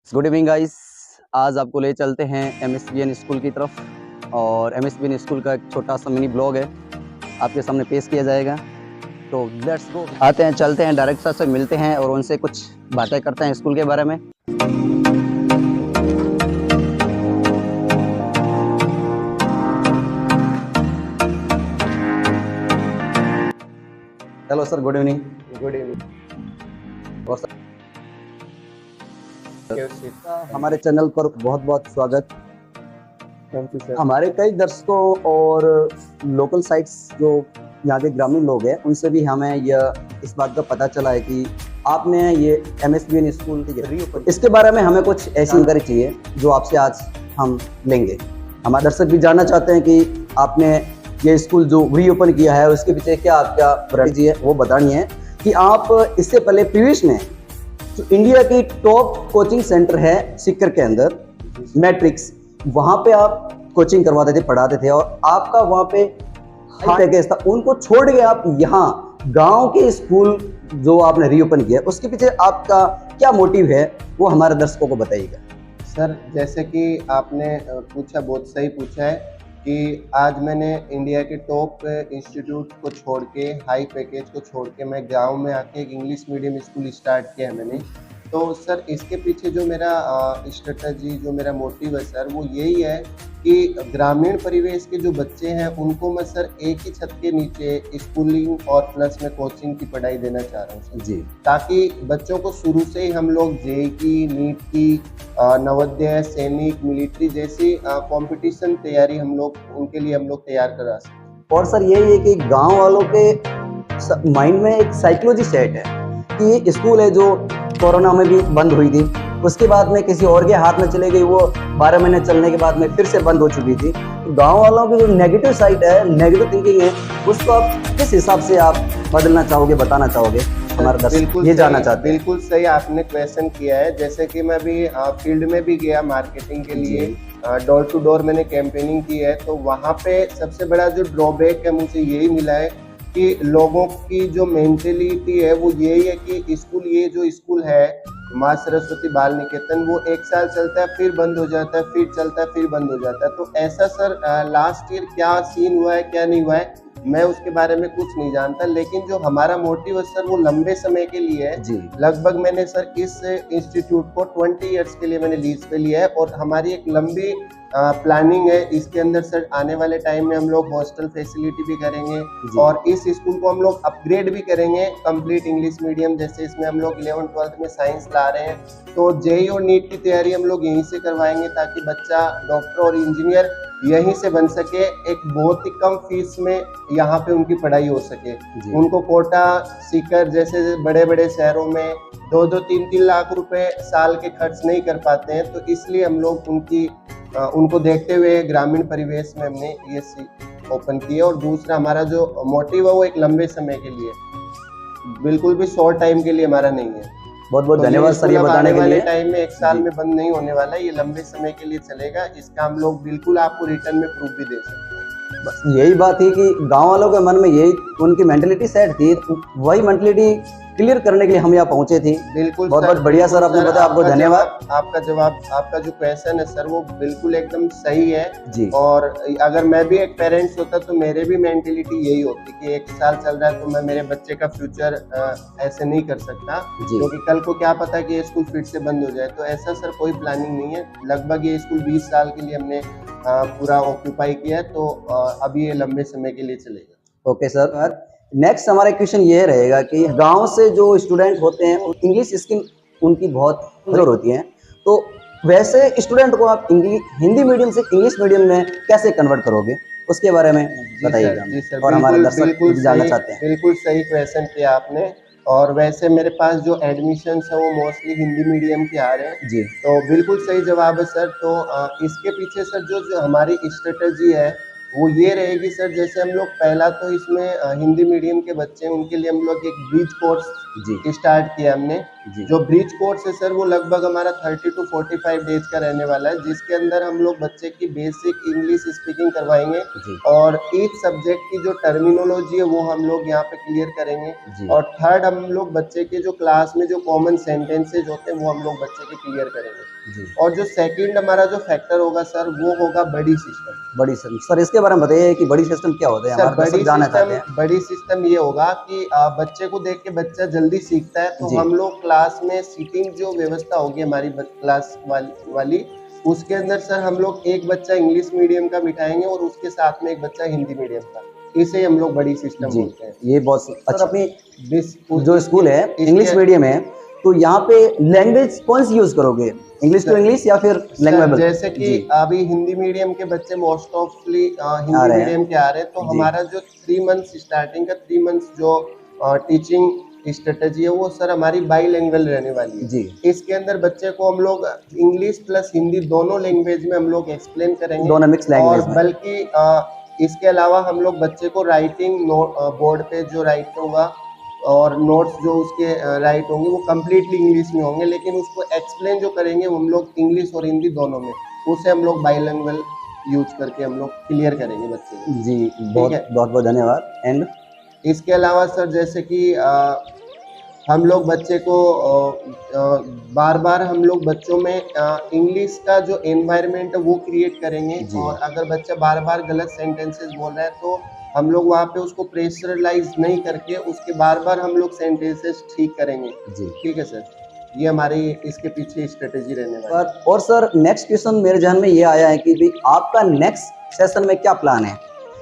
Good evening guys. आज आपको ले चलते हैं एमएसबीएन स्कूल की तरफ और एमएसबीएन स्कूल का एक छोटा सा मिनी ब्लॉग है आपके सामने पेश किया जाएगा। तो लेट्स गो, आते हैं, चलते हैं, डायरेक्टर से मिलते हैं और उनसे कुछ बातें करते हैं स्कूल के बारे में। Hello sir, good evening. Good evening. और सर हमारे चैनल पर बहुत बहुत स्वागत। Thank you sir. हमारे कई दर्शकों और लोकल साइट्स जो यहाँ के ग्रामीण लोग हैं उनसे भी हमें यह इस बात का पता चला है कि आपने ये एमएसबीएन स्कूल इसके बारे में हमें कुछ ऐसी जानकारी चाहिए जो आपसे आज हम लेंगे। हमारे दर्शक भी जानना चाहते हैं कि आपने ये स्कूल जो रीओपन किया है उसके पीछे क्या आपका स्ट्रेटजी है वो बतानी है कि आप इससे पहले प्रीवियस में जो इंडिया की टॉप कोचिंग सेंटर है सीकर के अंदर मैट्रिक्स, वहाँ पे आप कोचिंग करवाते थे, पढ़ाते थे और आपका वहाँ पे हाई पैकेज था। उनको छोड़ के आप यहाँ गांव के स्कूल जो आपने रीओपन किया उसके पीछे आपका क्या मोटिव है वो हमारे दर्शकों को बताइएगा। सर, जैसे कि आपने पूछा, बहुत सही पूछा है कि आज मैंने इंडिया के टॉप इंस्टीट्यूट को छोड़ के, हाई पैकेज को छोड़ के मैं गांव में आके एक इंग्लिश मीडियम स्कूल स्टार्ट किया है मैंने। तो सर इसके पीछे जो मेरा स्ट्रेटजी, जो मेरा मोटिव है सर, वो यही है कि ग्रामीण परिवेश के जो बच्चे हैं उनको मैं सर एक ही छत के नीचे स्कूलिंग और प्लस में कोचिंग की पढ़ाई देना चाह रहा हूँ सर जी, ताकि बच्चों को शुरू से ही हम लोग जेईई की, नीट की, नवोदय, सैनिक, मिलिट्री जैसी कंपटीशन तैयारी हम लोग उनके लिए हम लोग तैयार करा सकते। और सर यही है कि गांव वालों के माइंड में एक साइकोलॉजी सेट है कि ये स्कूल है जो कोरोना में भी बंद हुई थी, उसके बाद में किसी और के हाथ में चले गई, वो 12 महीने चलने के बाद में फिर से बंद हो चुकी थी। तो गांव वालों की जो नेगेटिव साइड है, नेगेटिव थिंकिंग है, उसको आप किस हिसाब से आप बदलना चाहोगे, बताना चाहोगे? हमारे दर्शक ये जानना चाहते हैं। बिल्कुल सही आपने क्वेश्चन किया है। जैसे कि मैं भी फील्ड में भी गया मार्केटिंग के लिए, डोर टू डोर मैंने कैंपेनिंग की है, तो वहाँ पे सबसे बड़ा जो ड्रॉबैक है मुझे यही मिला है कि लोगों की जो मेंटेलिटी है वो यही है कि स्कूल, ये जो स्कूल है माँ सरस्वती बाल निकेतन, वो 1 साल चलता है फिर बंद हो जाता है, फिर चलता है फिर बंद हो जाता है। तो ऐसा सर लास्ट ईयर क्या सीन हुआ है, क्या नहीं हुआ है, मैं उसके बारे में कुछ नहीं जानता। लेकिन जो हमारा मोटिव है सर वो लंबे समय के लिए है जी। लगभग मैंने सर इस इंस्टीट्यूट को 20 इयर्स के लिए मैंने लीज पे लिया है और हमारी एक लंबी प्लानिंग है। इसके अंदर सर आने वाले टाइम में हम लोग हॉस्टल फैसिलिटी भी करेंगे और इस स्कूल को हम लोग अपग्रेड भी करेंगे कंप्लीट इंग्लिश मीडियम। जैसे इसमें हम लोग 11th-12th में साइंस ला रहे हैं, तो जेईई और नीट की तैयारी हम लोग यहीं से करवाएंगे ताकि बच्चा डॉक्टर और इंजीनियर यहीं से बन सके, एक बहुत ही कम फीस में यहाँ पे उनकी पढ़ाई हो सके। उनको कोटा, सीकर जैसे बड़े बड़े शहरों में 2-2, 3-3 लाख रुपए साल के खर्च नहीं कर पाते हैं, तो इसलिए हम लोग उनको देखते हुए ग्रामीण परिवेश में हमने ये ओपन की है। और दूसरा हमारा जो मोटिव है वो एक लंबे समय के लिए, बिल्कुल भी शॉर्ट टाइम के लिए हमारा नहीं है। बहुत बहुत धन्यवाद सर ये बताने के लिए। टाइम में 1 साल में बंद नहीं होने वाला है, ये लंबे समय के लिए चलेगा। इसका हम लोग बिल्कुल आपको रिटर्न में प्रूफ भी दे सकते हैं। बस यही बात थी कि गांव वालों के मन में यही उनकी मेंटलिटी सेट थी, वही मेंटलिटी क्लियर करने के लिए हम यहाँ पहुंचे थे। बिल्कुल, बहुत बहुत बढ़िया सर, आपने बताया, आपको धन्यवाद। आपका जवाब, आपका जो क्वेश्चन है सर वो बिल्कुल एकदम सही है जी। और अगर मैं भी एक पेरेंट्स होता तो मेरे भी मेंटलिटी यही होती कि 1 साल चल रहा है तो मैं मेरे बच्चे का फ्यूचर ऐसे नहीं कर सकता, क्योंकि कल को क्या पता कि ये स्कूल फिर से बंद हो जाए। तो ऐसा सर कोई प्लानिंग नहीं है। लगभग ये स्कूल 20 साल के लिए हमने पूरा ऑक्यूपाई किया है, तो अभी ये लंबे समय के लिए चलेगा। ओके सर, नेक्स्ट हमारा क्वेश्चन ये रहेगा कि गांव से जो स्टूडेंट होते हैं इंग्लिश स्किल उनकी बहुत कमजोर होती है, तो वैसे स्टूडेंट को आप हिंदी मीडियम से इंग्लिश मीडियम में कैसे कन्वर्ट करोगे, उसके बारे में बताइएगा। और हमारे दर्शक भी जानना चाहते हैं। बिल्कुल सही क्वेश्चन किया आपने। और वैसे मेरे पास जो एडमिशन्स है वो मोस्टली हिंदी मीडियम के आ रहे हैं जी, तो बिल्कुल सही जवाब है सर। तो इसके पीछे सर जो हमारी स्ट्रेटजी है वो ये रहेगी सर, जैसे हम लोग पहला तो इसमें हिंदी मीडियम के बच्चे हैं उनके लिए हम लोग एक ब्रिज कोर्स जी स्टार्ट किया हमने, जी। जो ब्रिज कोर्स है सर वो लगभग हमारा 30 to 45 डेज का रहने वाला है, जिसके अंदर हम लोग बच्चे की बेसिक इंग्लिश स्पीकिंग करवाएंगे जी। और ईच सब्जेक्ट की जो टर्मिनोलॉजी है वो हम लोग यहाँ पे क्लियर करेंगे। जी। और थर्ड, हम लोग बच्चे के जो क्लास में जो कॉमन सेंटेंसेज होते हैं वो हम लोग बच्चे के क्लियर करेंगे। जी। और जो सेकंड हमारा जो फैक्टर होगा सर वो होगा बड़ी सिस्टम। बड़ी सिस्टम सर, इसके बारे में बताइए कि बड़ी सिस्टम क्या होता है, सर हमारे दर्शक जानना चाहते हैं। बड़ी सिस्टम ये होगा कि बच्चे को देख के बच्चा जल्दी सीखता है, तो जी। हम लोग क्लास में सीटिंग जो व्यवस्था होगी हमारी क्लास वाली उसके अंदर सर हम लोग एक बच्चा इंग्लिश मीडियम का बिठाएंगे और उसके साथ में एक बच्चा हिंदी मीडियम का। इसे हम लोग बड़ी सिस्टम जी, बोलते हैं। ये बहुत अच्छा। अपनी जो स्कूल है इंग्लिश इसके मीडियम है, तो यहाँ पे लैंग्वेज कौन सी यूज करोगे, इंग्लिश टू इंग्लिश या फिर सर, लैंग्वेज? जैसे कि अभी हिंदी मीडियम के बच्चे मोस्ट ऑफली आ हिंदी रहे हैं। मीडियम के आ रहे हैं, तो जी। हमारा जो 3 मंथ्स स्टार्टिंग का 3 मंथ्स जो टीचिंग स्ट्रेटेजी है वो सर हमारी बाईलैंग्वेज रहने वाली है। जी। इसके अंदर बच्चे को हम लोग इंग्लिश प्लस हिंदी दोनों लैंग्वेज में हम लोग एक्सप्लेन करेंगे। दोनों मिक्स लैंग्वेज और में। बल्कि इसके अलावा हम लोग बच्चे को राइटिंग बोर्ड पे जो राइट होगा और नोट्स जो उसके राइट होंगे वो कम्प्लीटली इंग्लिश में होंगे, लेकिन उसको एक्सप्लेन जो करेंगे हम लोग इंग्लिश और हिंदी दोनों में, उसे हम लोग बाईलैंग्वेज यूज करके हम लोग क्लियर करेंगे बच्चे को। जी, बहुत बहुत धन्यवाद। एंड इसके अलावा सर जैसे कि हम लोग बच्चे को बार बार हम लोग बच्चों में इंग्लिश का जो एनवायरनमेंट है वो क्रिएट करेंगे। जी। और अगर बच्चा बार बार गलत सेंटेंसेस बोल रहा है तो हम लोग वहाँ पे उसको प्रेशरलाइज नहीं करके उसके बार बार हम लोग सेंटेंसेस ठीक करेंगे। जी। ठीक है सर, ये हमारी इसके पीछे स्ट्रेटेजी रहने वाली है। और सर नेक्स्ट क्वेश्चन मेरे ध्यान में ये आया है कि भाई आपका नेक्स्ट सेशन में क्या प्लान है,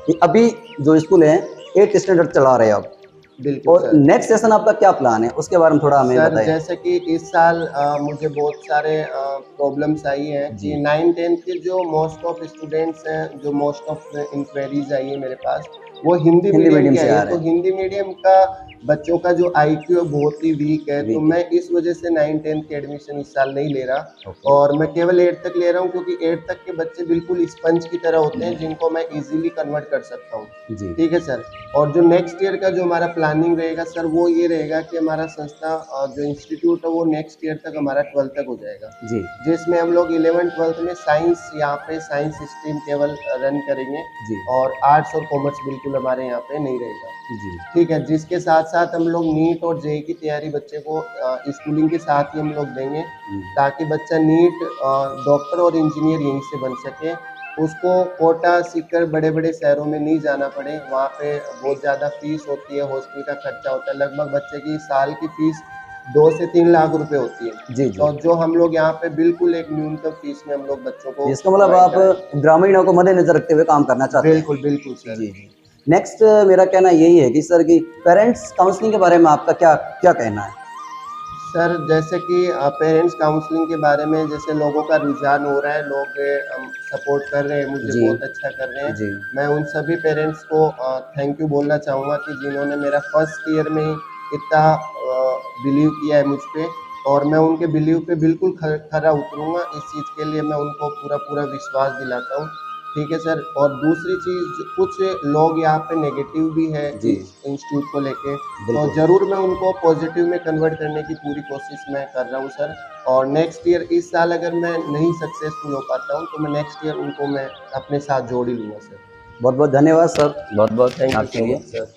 कि अभी जो स्कूल है 8th स्टैंडर्ड चला रहे हैं आप, बिल्कुल और सर। नेक्स्ट सेशन आपका क्या प्लान है, उसके बारे में थोड़ा हमें सर बताएं। जैसे कि इस साल मुझे बहुत सारे प्रॉब्लम्स आई हैं कि 9-10 के जो मोस्ट ऑफ स्टूडेंट्स हैं, जो मोस्ट ऑफ इंक्वायरीज आई है मेरे पास वो हिंदी मीडियम के आई है। तो हिंदी मीडियम का बच्चों का जो IQ है बहुत ही वीक है, तो मैं इस वजह से 9-10 के एडमिशन इस साल नहीं ले रहा। और मैं केवल 8 तक ले रहा हूँ, क्योंकि 8 तक के बच्चे बिल्कुल स्पंज की तरह होते हैं जिनको मैं इजीली कन्वर्ट कर सकता हूँ। ठीक है सर। और जो नेक्स्ट ईयर का जो हमारा प्लानिंग रहेगा सर वो ये रहेगा कि हमारा संस्था जो इंस्टीट्यूट है वो नेक्स्ट ईयर तक हमारा 12th तक हो जाएगा जी। जिसमें हम लोग 11th-12th में साइंस, यहाँ पे साइंस स्ट्रीम केवल रन करेंगे जी। और आर्ट्स और कॉमर्स बिल्कुल हमारे यहाँ पे नहीं रहेगा। जी। ठीक है, जिसके साथ साथ हम लोग नीट और जेईई की तैयारी बच्चे को स्कूलिंग के साथ ही हम लोग देंगे, ताकि बच्चा नीट डॉक्टर और इंजीनियर यहीं से बन सके। उसको कोटा सीकर बड़े बड़े शहरों में नहीं जाना पड़े, वहाँ पे बहुत ज़्यादा फीस होती है, हॉस्टल का खर्चा होता है। लगभग बच्चे की साल की फीस 2 से 3 लाख रुपए होती है। जी। तो जो हम लोग यहाँ पे बिल्कुल एक न्यूनतम फीस में हम लोग बच्चों को, इसका मतलब आप ग्रामीणों को मद्देनजर रखते हुए काम करना चाहते हैं। बिल्कुल बिल्कुल सर। जी। नेक्स्ट मेरा कहना यही है कि सर कि पेरेंट्स काउंसलिंग के बारे में आपका क्या क्या कहना है? सर जैसे कि पेरेंट्स काउंसलिंग के बारे में जैसे लोगों का रुझान हो रहा है, लोग सपोर्ट कर रहे हैं, मुझे बहुत अच्छा कर रहे हैं। मैं उन सभी पेरेंट्स को थैंक यू बोलना चाहूँगा कि जिन्होंने मेरा फर्स्ट ईयर में इतना बिलीव किया है मुझ पे, और मैं उनके बिलीव पे बिल्कुल खरा उतरूँगा। इस चीज़ के लिए मैं उनको पूरा विश्वास दिलाता हूँ। ठीक है सर। और दूसरी चीज़, कुछ लोग यहाँ पे नेगेटिव भी है इस इंस्टीट्यूट को लेके, तो ज़रूर मैं उनको पॉजिटिव में कन्वर्ट करने की पूरी कोशिश मैं कर रहा हूँ सर। और नेक्स्ट ईयर, इस साल अगर मैं नहीं सक्सेसफुल हो पाता हूँ तो मैं नेक्स्ट ईयर उनको मैं अपने साथ जोड़ ही लूँगा सर। बहुत बहुत धन्यवाद सर, बहुत बहुत थैंक यू आपके लिए। सर।